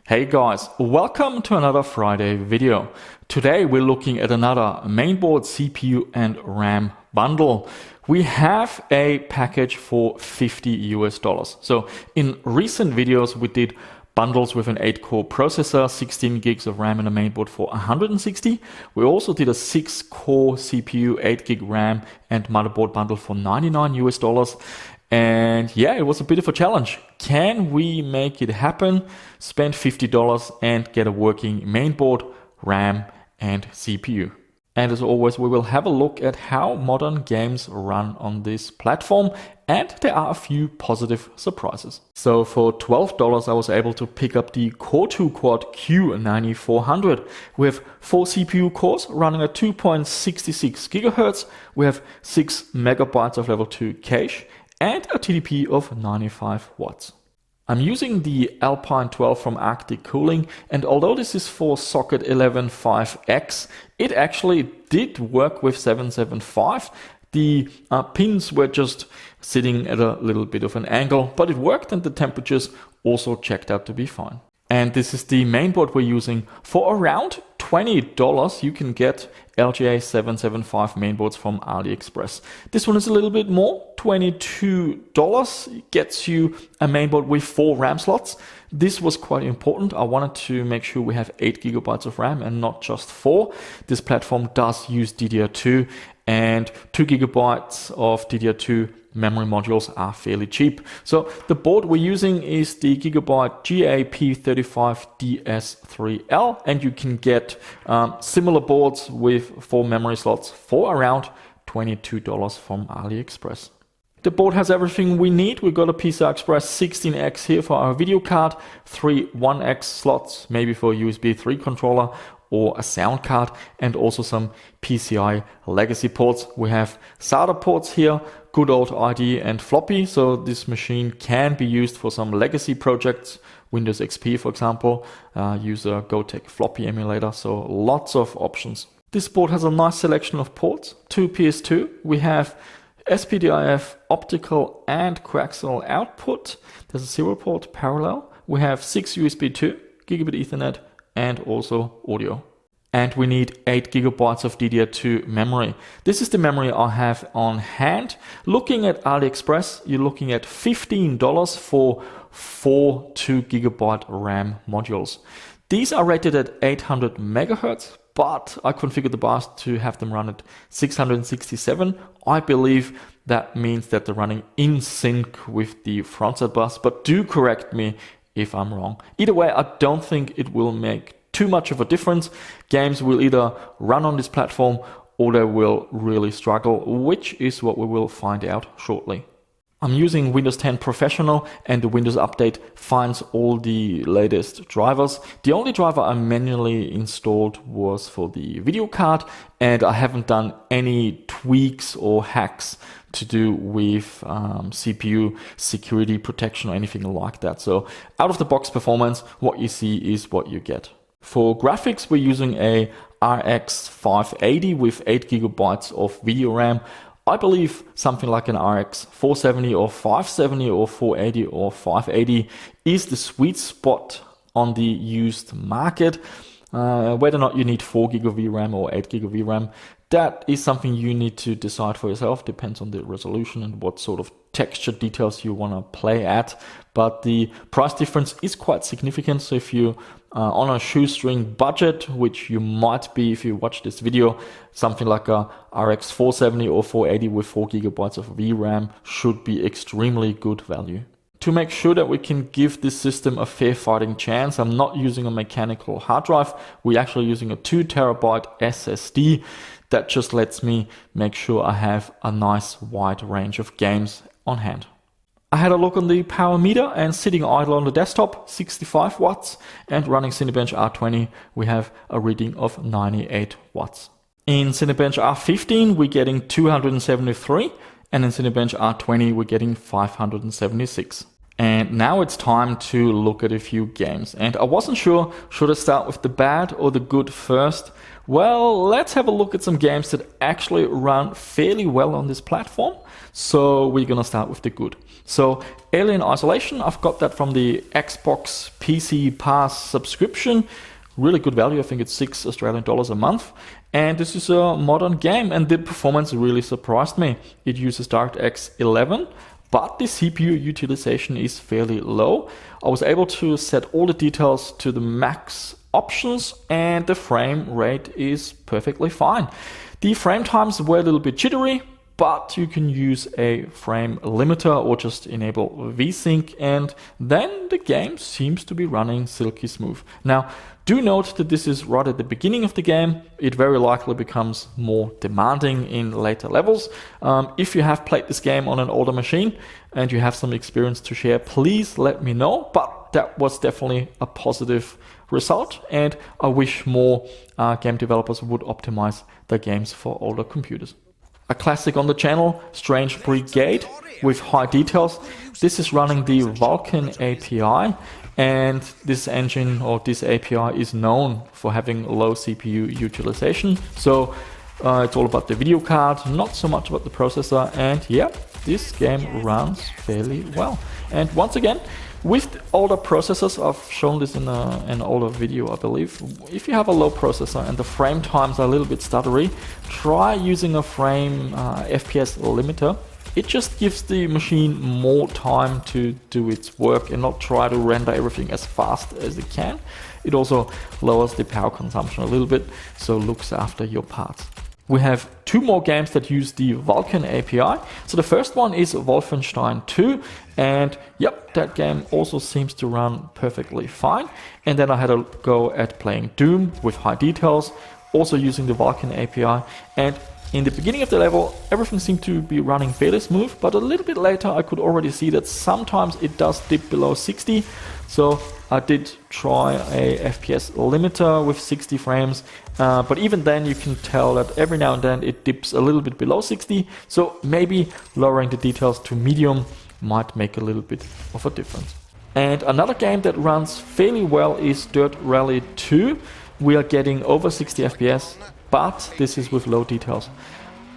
Hey guys, welcome to another Friday video. Today we're looking at another mainboard CPU and RAM bundle. We have a package for $50. So in recent videos we did bundles with an 8-core processor, 16 gigs of RAM in a mainboard for $160. We also did a 6-core CPU, 8 gig RAM and motherboard bundle for $99. And yeah, it was a bit of a challenge. Can we make it happen? Spend $50 and get a working mainboard, RAM and CPU. And as always, we will have a look at how modern games run on this platform, and there are a few positive surprises. So for $12 I was able to pick up the Core 2 Quad Q9400. We have 4 CPU cores running at 2.66 GHz. We have 6 megabytes of level 2 cache and a TDP of 95 watts. I'm using the Alpine 12 from Arctic Cooling, and although this is for socket 11.5X, it actually did work with 775. The pins were just sitting at a little bit of an angle, but it worked and the temperatures also checked out to be fine. And this is the mainboard we're using. For around $20, you can get LGA 775 mainboards from AliExpress. This one is a little bit more, $22. It gets you a mainboard with 4 RAM slots. This was quite important. I wanted to make sure we have 8 gigabytes of RAM and not just 4. This platform does use DDR2, and 2 gigabytes of DDR2 memory modules are fairly cheap. So the board we're using is the Gigabyte GAP35DS3L, and you can get similar boards with 4 memory slots for around $22 from AliExpress. The board has everything we need. We've got a PCI Express 16X here for our video card, 3 1X slots, maybe for a USB 3 controller or a sound card, and also some PCI legacy ports. We have SATA ports here, good old ID and floppy, so this machine can be used for some legacy projects, Windows XP for example, use a Gotek floppy emulator, so lots of options. This board has a nice selection of ports, 2 PS2, we have SPDIF optical and coaxial output, there's a serial port parallel, we have 6 USB 2, gigabit Ethernet, and also audio. And we need 8 gigabytes of DDR2 memory. This is the memory I have on hand. Looking at AliExpress, you're looking at $15 for 4 2 gigabyte RAM modules. These are rated at 800 megahertz, but I configured the BIOS to have them run at 667. I believe that means that they're running in sync with the frontside bus, but do correct me if I'm wrong. Either way, I don't think it will make too much of a difference. Games will either run on this platform or they will really struggle, which is what we will find out shortly. I'm using Windows 10 Professional, and the Windows Update finds all the latest drivers. The only driver I manually installed was for the video card, and I haven't done any tweaks or hacks to do with CPU security protection or anything like that. So out of the box performance, what you see is what you get. For graphics, we're using a RX 580 with 8 gigabytes of video RAM. I believe something like an RX 470 or 570 or 480 or 580 is the sweet spot on the used market. Whether or not you need 4 gig of VRAM or 8 gig of VRAM, that is something you need to decide for yourself. Depends on the resolution and what sort of texture details you want to play at. But the price difference is quite significant. So if you on a shoestring budget, which you might be if you watch this video, something like a RX 470 or 480 with 4 gigabytes of VRAM should be extremely good value. To make sure that we can give this system a fair fighting chance, I'm not using a mechanical hard drive. We're actually using a 2 terabyte SSD. That just lets me make sure I have a nice wide range of games on hand. I had a look on the power meter, and sitting idle on the desktop, 65 watts, and running Cinebench R20, we have a reading of 98 watts. In Cinebench R15, we're getting 273, and in Cinebench R20, we're getting 576. And now it's time to look at a few games. And I wasn't sure, should I start with the bad or the good first? Well, let's have a look at some games that actually run fairly well on this platform. So we're gonna start with the good. So Alien Isolation, I've got that from the Xbox PC Pass subscription. Really good value, I think it's $6 a month. And this is a modern game, and the performance really surprised me. It uses DirectX 11, but the CPU utilization is fairly low. I was able to set all the details to the max options, and the frame rate is perfectly fine. The frame times were a little bit jittery, but you can use a frame limiter or just enable VSync, and then the game seems to be running silky smooth. Now, do note that this is right at the beginning of the game. It very likely becomes more demanding in later levels. If you have played this game on an older machine and you have some experience to share, please let me know. But that was definitely a positive result, and I wish more game developers would optimize their games for older computers. A classic on the channel, Strange Brigade with high details. This is running the Vulkan API, and this engine or this API is known for having low CPU utilization. So it's all about the video card, not so much about the processor, and yeah, this game runs fairly well. And once again, with older processors, I've shown this in an older video, I believe. If you have a low processor and the frame times are a little bit stuttery, try using a frame FPS limiter. It just gives the machine more time to do its work and not try to render everything as fast as it can. It also lowers the power consumption a little bit, so looks after your parts. We have two more games that use the Vulkan API. So the first one is Wolfenstein 2, and yep, that game also seems to run perfectly fine. And then I had a go at playing Doom with high details, also using the Vulkan API. And in the beginning of the level, everything seemed to be running fairly smooth, but a little bit later I could already see that sometimes it does dip below 60. So I did try a FPS limiter with 60 frames, but even then you can tell that every now and then it dips a little bit below 60. So maybe lowering the details to medium might make a little bit of a difference. And another game that runs fairly well is Dirt Rally 2. We are getting over 60 FPS, but this is with low details.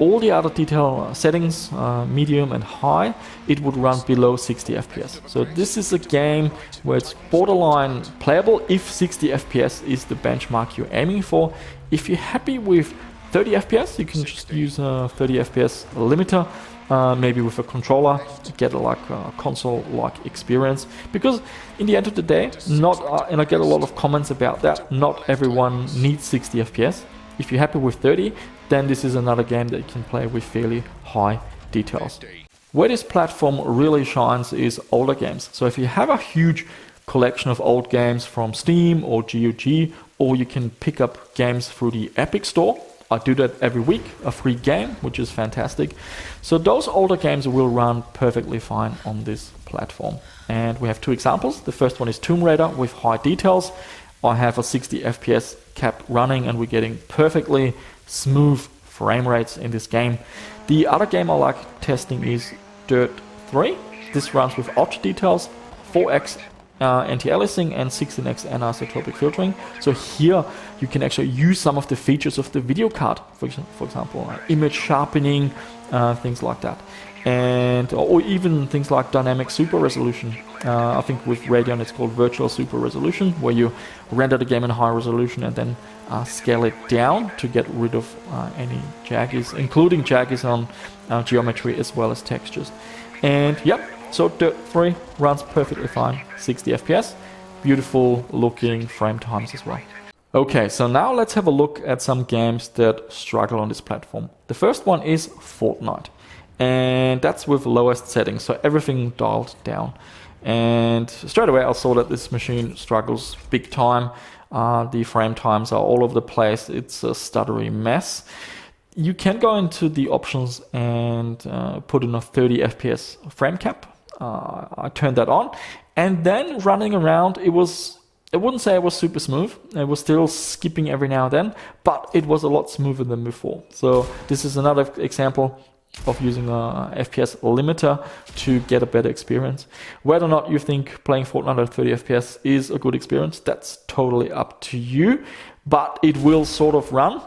All the other detail settings, medium and high, it would run below 60 FPS. So this is a game where it's borderline playable if 60 FPS is the benchmark you're aiming for. If you're happy with 30 FPS, you can just use a 30 FPS limiter, maybe with a controller to get a console-like experience. Because in the end of the day, and I get a lot of comments about that, not everyone needs 60 FPS. If you're happy with 30, then this is another game that you can play with fairly high details. Where this platform really shines is older games. So if you have a huge collection of old games from Steam or GOG, or you can pick up games through the Epic Store. I do that every week, a free game, which is fantastic. So those older games will run perfectly fine on this platform. And we have two examples. The first one is Tomb Raider with high details. I have a 60 FPS cap running and we're getting perfectly smooth frame rates in this game. The other game I like testing is Dirt 3. This runs with ultra details, 4x anti-aliasing and 16x anisotropic filtering. So here you can actually use some of the features of the video card, for example, image sharpening, things like that. And or even things like dynamic super resolution. I think with Radeon it's called virtual super resolution, where you render the game in high resolution and then scale it down to get rid of any jaggies, including jaggies on geometry as well as textures. And yep, so Dirt 3 runs perfectly fine, 60 FPS, beautiful looking frame times as well. Okay, so now let's have a look at some games that struggle on this platform. The first one is Fortnite. And that's with lowest settings, so everything dialed down. And straight away I saw that this machine struggles big time. The frame times are all over the place. It's a stuttery mess. You can go into the options and put in a 30 FPS frame cap. I turned that on, and then running around, I wouldn't say it was super smooth. It was still skipping every now and then, but it was a lot smoother than before. So this is another example of using a FPS limiter to get a better experience. Whether or not you think playing Fortnite at 30 FPS is a good experience, that's totally up to you, but it will sort of run.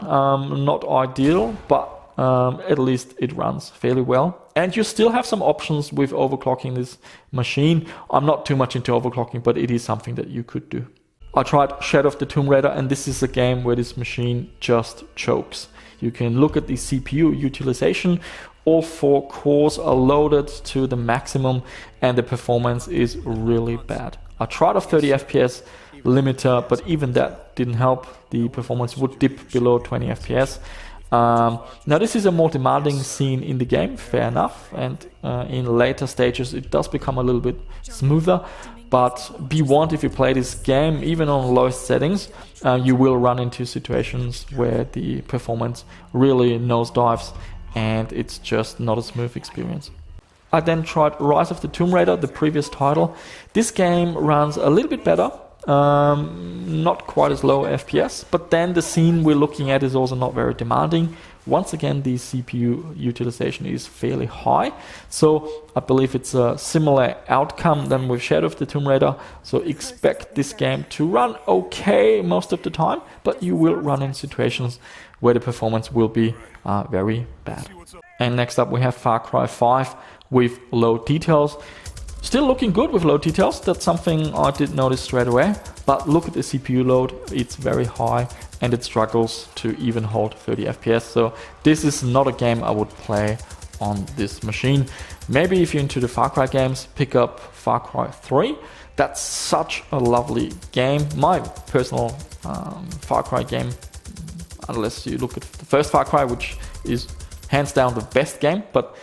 Not ideal, but at least it runs fairly well. And you still have some options with overclocking this machine. I'm not too much into overclocking, but it is something that you could do. I tried Shadow of the Tomb Raider, and this is a game where this machine just chokes. You can look at the CPU utilization. All 4 cores are loaded to the maximum, and the performance is really bad. I tried a 30 FPS limiter, but even that didn't help. The performance would dip below 20 FPS. Now this is a more demanding scene in the game, fair enough, and in later stages it does become a little bit smoother. But be warned, if you play this game, even on lowest settings, you will run into situations where the performance really nosedives and it's just not a smooth experience. I then tried Rise of the Tomb Raider, the previous title. This game runs a little bit better, not quite as low FPS, but then the scene we're looking at is also not very demanding. Once again, the CPU utilization is fairly high, so I believe it's a similar outcome than with Shadow of the Tomb Raider. So expect this game to run okay most of the time, but you will run in situations where the performance will be very bad. And next up we have Far Cry 5 with low details. Still looking good with low details, that's something I did notice straight away, but look at the CPU load, it's very high and it struggles to even hold 30 FPS, so this is not a game I would play on this machine. Maybe if you're into the Far Cry games, pick up Far Cry 3. That's such a lovely game, my personal Far Cry game, unless you look at the first Far Cry, which is hands down the best game, but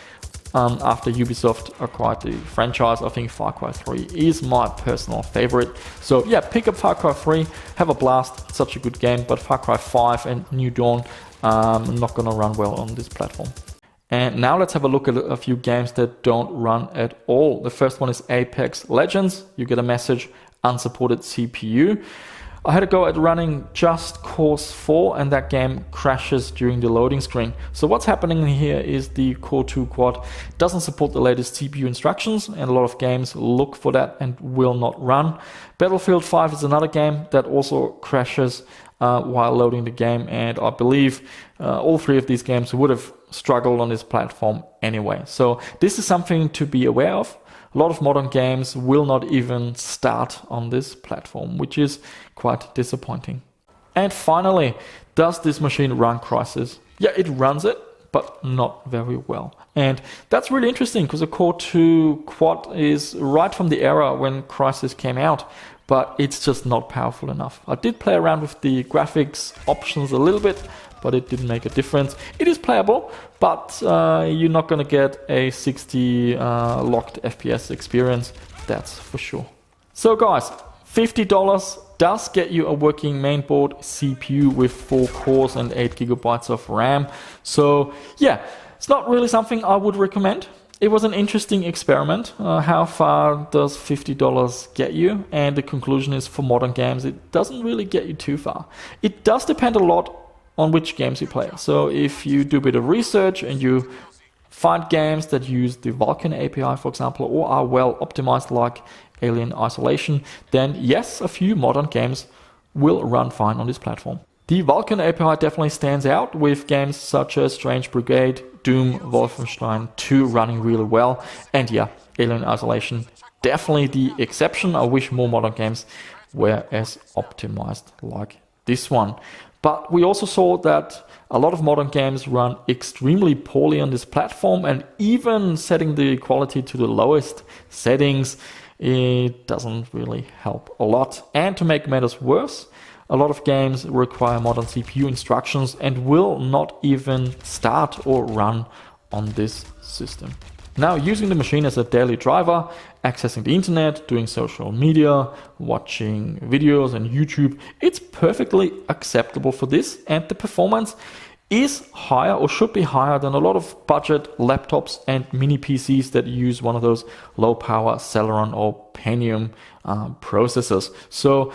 after Ubisoft acquired the franchise, I think Far Cry 3 is my personal favorite. So yeah, pick up Far Cry 3, have a blast, it's such a good game, but Far Cry 5 and New Dawn not gonna run well on this platform. And now let's have a look at a few games that don't run at all. The first one is Apex Legends. You get a message, unsupported CPU. I had a go at running Just Cause 4 and that game crashes during the loading screen. So what's happening here is the Core 2 quad doesn't support the latest CPU instructions, and a lot of games look for that and will not run. Battlefield 5 is another game that also crashes while loading the game, and I believe all 3 of these games would have struggled on this platform anyway. So this is something to be aware of. A lot of modern games will not even start on this platform, which is quite disappointing. And finally, does this machine run Crysis? Yeah, it runs it, but not very well. And that's really interesting because the Core 2 quad is right from the era when Crysis came out, but it's just not powerful enough. I did play around with the graphics options a little bit, but it didn't make a difference. It is playable, but you're not going to get a 60 locked FPS experience, that's for sure. So guys, $50 does get you a working mainboard CPU with 4 cores and 8 GB of RAM. So yeah, it's not really something I would recommend. It was an interesting experiment. How far does $50 get you? And the conclusion is, for modern games, it doesn't really get you too far. It does depend a lot on which games you play. So if you do a bit of research and you find games that use the Vulkan API, for example, or are well optimized like Alien Isolation, then yes, a few modern games will run fine on this platform. The Vulkan API definitely stands out, with games such as Strange Brigade, Doom, Wolfenstein 2 running really well, and yeah, Alien Isolation definitely the exception. I wish more modern games were as optimized like this one. But we also saw that a lot of modern games run extremely poorly on this platform, and even setting the quality to the lowest settings, it doesn't really help a lot. And to make matters worse, a lot of games require modern CPU instructions and will not even start or run on this system. Now, using the machine as a daily driver, accessing the internet, doing social media, watching videos and YouTube, it's perfectly acceptable for this, and the performance is higher, or should be higher, than a lot of budget laptops and mini PCs that use one of those low power Celeron or Pentium processors. So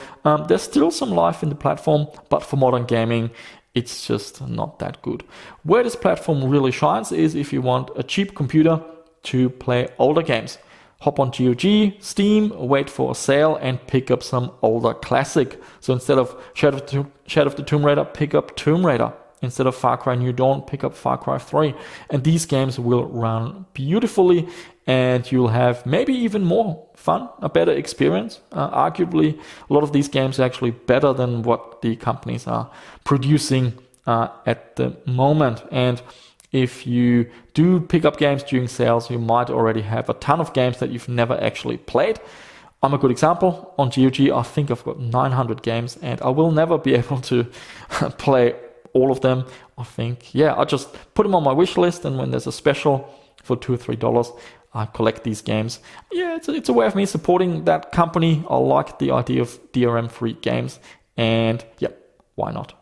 there's still some life in the platform, but for modern gaming, it's just not that good. Where this platform really shines is if you want a cheap computer to play older games. Hop on GOG, Steam, wait for a sale and pick up some older classic. So instead of Shadow of the Tomb Raider, pick up Tomb Raider. instead of Far Cry New Dawn, pick up Far Cry 3. And these games will run beautifully, and you'll have maybe even more fun, a better experience. Arguably, a lot of these games are actually better than what the companies are producing at the moment. And if you do pick up games during sales, you might already have a ton of games that you've never actually played. I'm a good example. On GOG, I think I've got 900 games, and I will never be able to play all of them. I think, I just put them on my wish list, and when there's a special for $2 or $3, I collect these games. It's a way of me supporting that company. I like the idea of DRM-free games, and why not?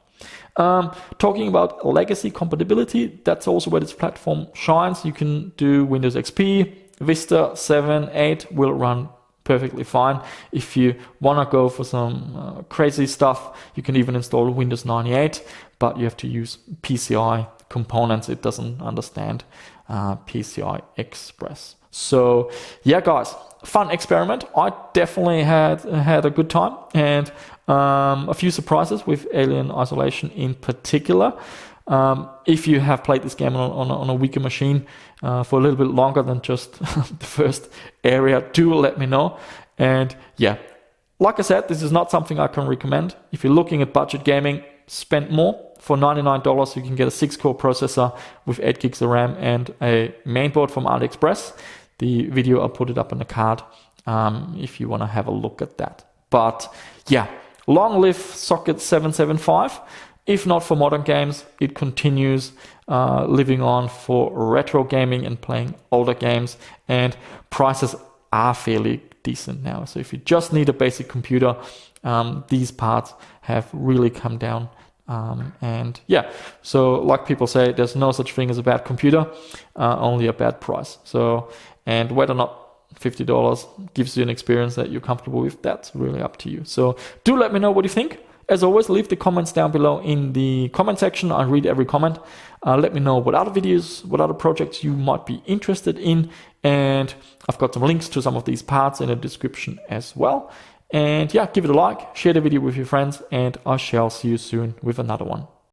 Talking about legacy compatibility, that's also where this platform shines. You can do Windows XP, Vista 7, 8 will run perfectly fine. If you want to go for some crazy stuff, you can even install Windows 98, but you have to use PCI components. It doesn't understand PCI Express. So guys, fun experiment. I definitely had a good time, and a few surprises with Alien Isolation in particular. If you have played this game on a weaker machine for a little bit longer than just the first area, do let me know. And like I said, this is not something I can recommend. If you're looking at budget gaming, spend more. For $99, you can get a 6-core processor with 8 gigs of RAM and a mainboard from AliExpress. The video, I'll put it up in the card if you want to have a look at that. But long live Socket 775. If not for modern games, it continues living on for retro gaming and playing older games, and prices are fairly decent now. So if you just need a basic computer, these parts have really come down. So like people say, there's no such thing as a bad computer, only a bad price. So, and whether or not $50 gives you an experience that you're comfortable with, that's really up to you. So do let me know what you think. As always, leave the comments down below in the comment section. I read every comment. Let me know what other videos, what other projects you might be interested in. And I've got some links to some of these parts in the description as well. And give it a like, share the video with your friends, and I shall see you soon with another one.